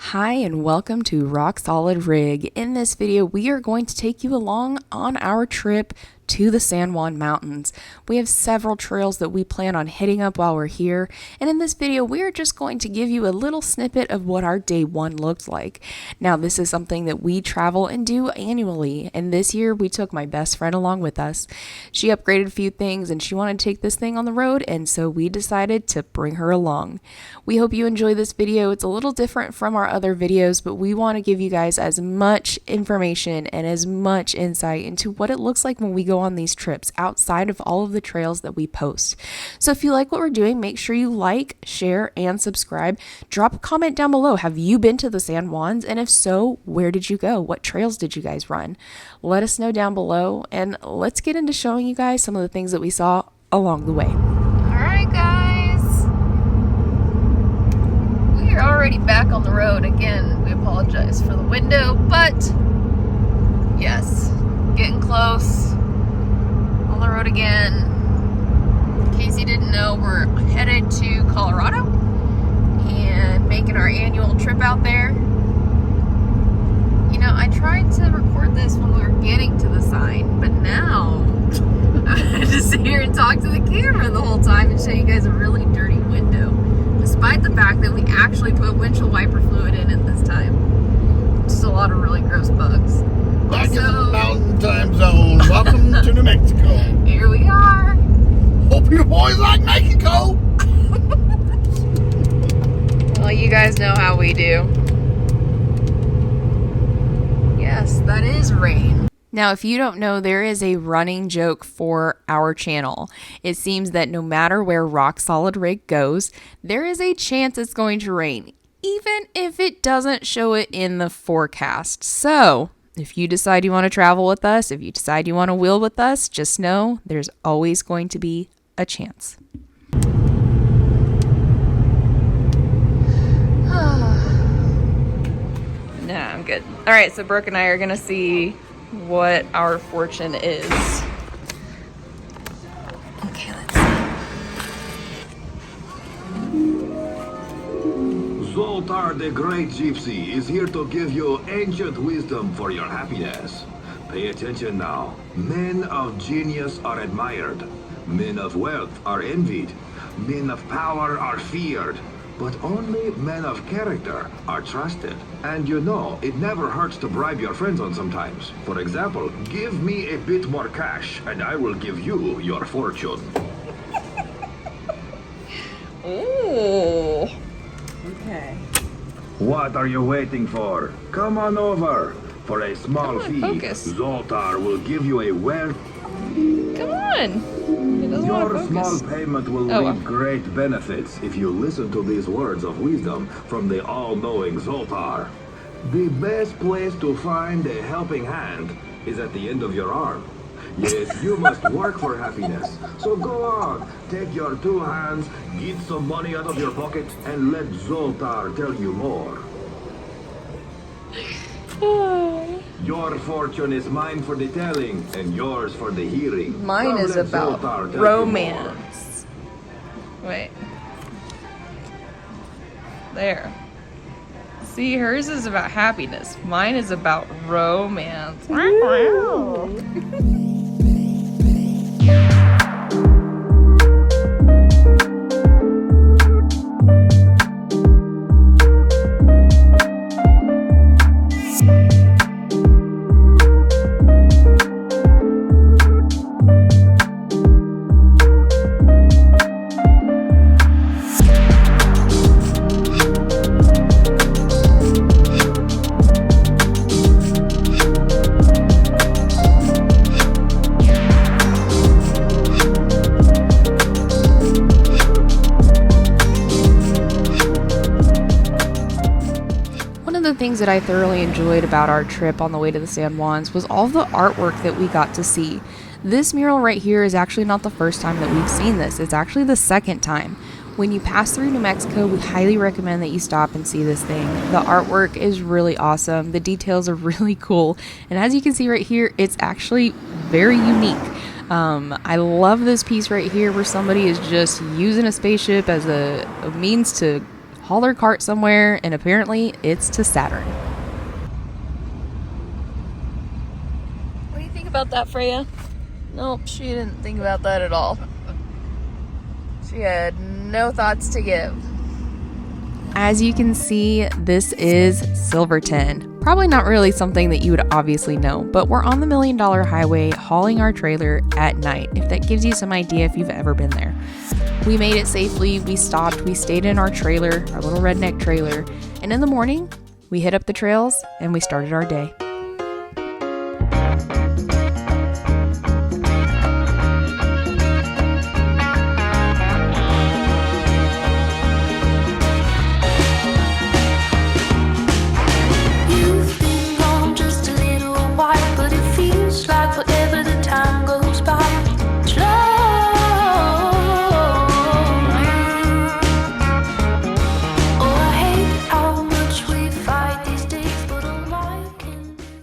Hi and welcome to Rock Solid Rig. In this video, we are going to take you along on our trip to the San Juan Mountains. We have several trails that we plan on hitting up while we're here, and in this video we're just going to give you a little snippet of what our day one looked like. Now this is something that we travel and do annually, and this year we took my best friend along with us. She upgraded a few things and she wanted to take this thing on the road, and so we decided to bring her along. We hope you enjoy this video. It's a little different from our other videos, but we want to give you guys as much information and as much insight into what it looks like when we go on these trips outside of all of the trails that we post. So if you like what we're doing, make sure you like, share, and subscribe. Drop a comment down below. Have you been to the San Juans? And if so, where did you go? What trails did you guys run? Let us know down below, and let's get into showing you guys some of the things that we saw along the way. All right, guys. We are already back on the road again. We apologize for the window, but yes, getting close. On the road again. In case you didn't know, we're headed to Colorado and making our annual trip out there. You know, I tried to record this when we were getting to the sign, but now I had to sit here and talk to the camera the whole time and show you guys a really dirty window, despite the fact that we actually put windshield wiper fluid in it this time. Just a lot of really gross bugs. Back in the mountain time zone. Welcome to New Mexico. Here we are. Hope you boys like Mexico. Well, you guys know how we do. Yes, that is rain. Now, if you don't know, there is a running joke for our channel. It seems that no matter where Rock Solid Rig goes, there is a chance it's going to rain, even if it doesn't show it in the forecast. So if you decide you want to travel with us, if you decide you want to wheel with us, just know there's always going to be a chance. Nah, I'm good. All right, so Brooke and I are going to see what our fortune is. Okay, let's see. Zoltar the Great Gypsy is here to give you ancient wisdom for your happiness. Pay attention now. Men of genius are admired. Men of wealth are envied. Men of power are feared. But only men of character are trusted. And you know, it never hurts to bribe your friends on sometimes. For example, give me a bit more cash and I will give you your fortune. Ooh. Okay. What are you waiting for? Come on over. For a small fee, focus. Zoltar will give you a wealth. Come on. It doesn't want to Your focus. small payment will reap great benefits if you listen to these words of wisdom from the all-knowing Zoltar. The best place to find a helping hand is at the end of your arm. Yes, you must work for happiness. So go on, take your two hands, get some money out of your pocket, and let Zoltar tell you more. Your fortune is mine for the telling, and yours for the hearing. Mine Now is let about Zoltar tell romance. Wait. There. See, hers is about happiness. Mine is about romance. Things that I thoroughly enjoyed about our trip on the way to the San Juans was all the artwork that we got to see. This mural right here is actually not the first time that we've seen this. It's actually the second time. When you pass through New Mexico, we highly recommend that you stop and see this thing. The artwork is really awesome. The details are really cool. And as you can see right here, it's actually very unique. I love this piece right here where somebody is just using a spaceship as a means to hauler cart somewhere, and apparently it's to Saturn. What do you think about that, Freya? Nope, she didn't think about that at all. She had no thoughts to give. As you can see, this is Silverton. Probably not really something that you would obviously know, but we're on the $1 Million Highway hauling our trailer at night, if that gives you some idea if you've ever been there. We made it safely, we stopped, we stayed in our trailer, our little redneck trailer, and in the morning, we hit up the trails and we started our day.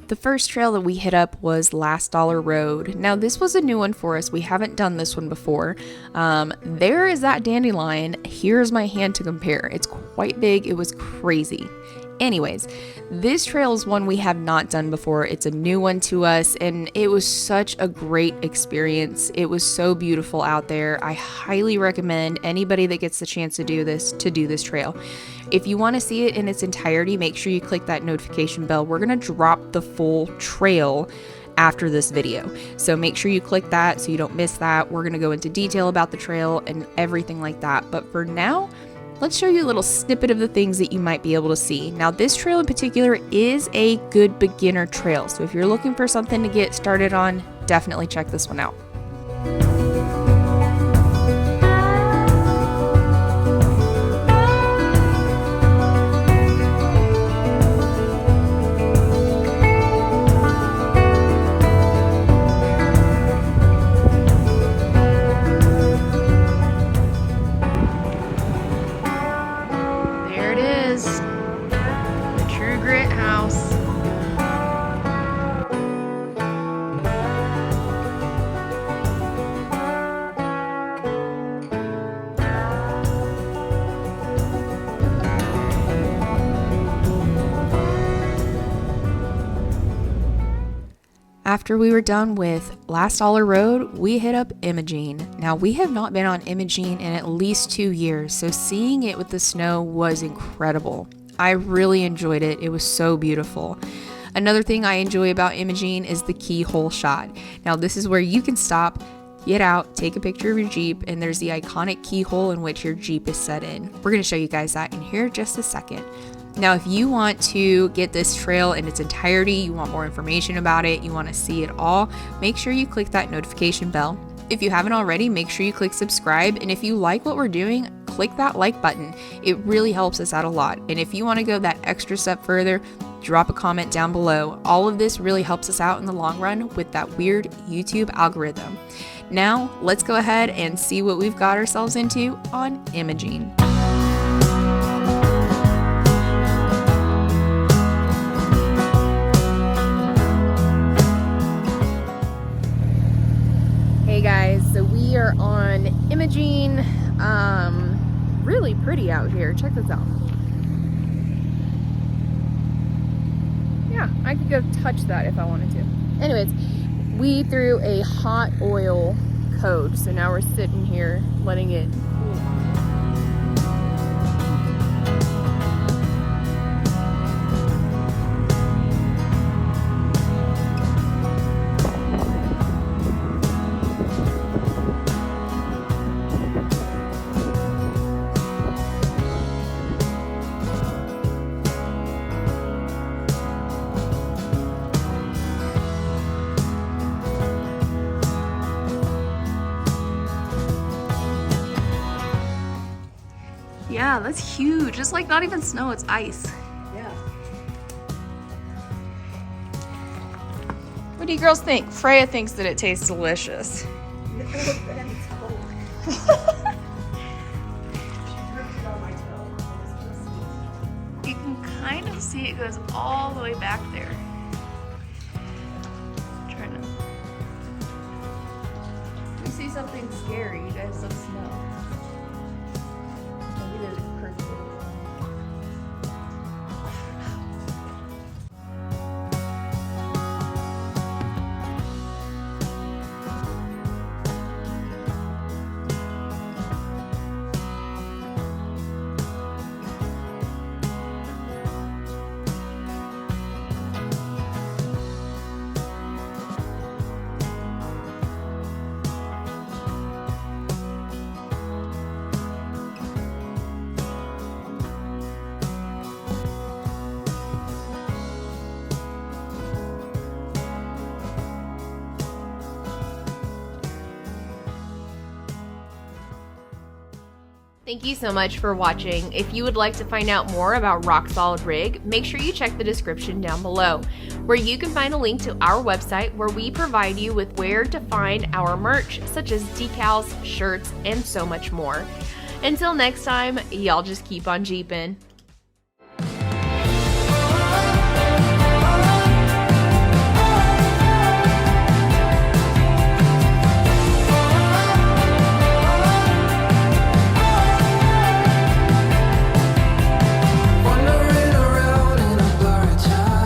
The first trail that we hit up was Last Dollar Road. Now this was a new one for us. We haven't done this one before. There is that dandelion. Here's my hand to compare. It's quite big. It was crazy. Anyways, this trail is one we have not done before. It's a new one to us, and it was such a great experience. It was so beautiful out there. I highly recommend anybody that gets the chance to do this trail. If you want to see it in its entirety, make sure you click that notification bell. We're going to drop the full trail after this video, so make sure you click that so you don't miss that. We're going to go into detail about the trail and everything like that, but for now, let's show you a little snippet of the things that you might be able to see. Now, this trail in particular is a good beginner trail, so if you're looking for something to get started on, definitely check this one out. After we were done with Last Dollar Road, we hit up Imogene. Now, we have not been on Imogene in at least 2 years, so seeing it with the snow was incredible. I really enjoyed it. It was so beautiful. Another thing I enjoy about Imogene is the keyhole shot. Now, this is where you can stop, get out, take a picture of your Jeep, and there's the iconic keyhole in which your Jeep is set in. We're going to show you guys that in here just a second. Now, if you want to get this trail in its entirety, you want more information about it, you want to see it all, make sure you click that notification bell. If you haven't already, make sure you click subscribe. And if you like what we're doing, click that like button. It really helps us out a lot. And if you want to go that extra step further, drop a comment down below. All of this really helps us out in the long run with that weird YouTube algorithm. Now, let's go ahead and see what we've got ourselves into on Imogene. Hey guys, so we are on Imogene. Really pretty out here. Check this out. Yeah, I could go touch that if I wanted to. Anyways, we threw a hot oil code, so now we're sitting here letting it cool. Yeah, that's huge. It's like not even snow, it's ice. Yeah. What do you girls think? Freya thinks that it tastes delicious. No, then it's cold. You can kind of see it goes all the way back there. Trying to. If you see something scary, you guys let us know. Maybe there's a person. Thank you so much for watching. If you would like to find out more about Rock Solid Rig, make sure you check the description down below, where you can find a link to our website where we provide you with where to find our merch, such as decals, shirts, and so much more. Until next time, y'all just keep on jeeping.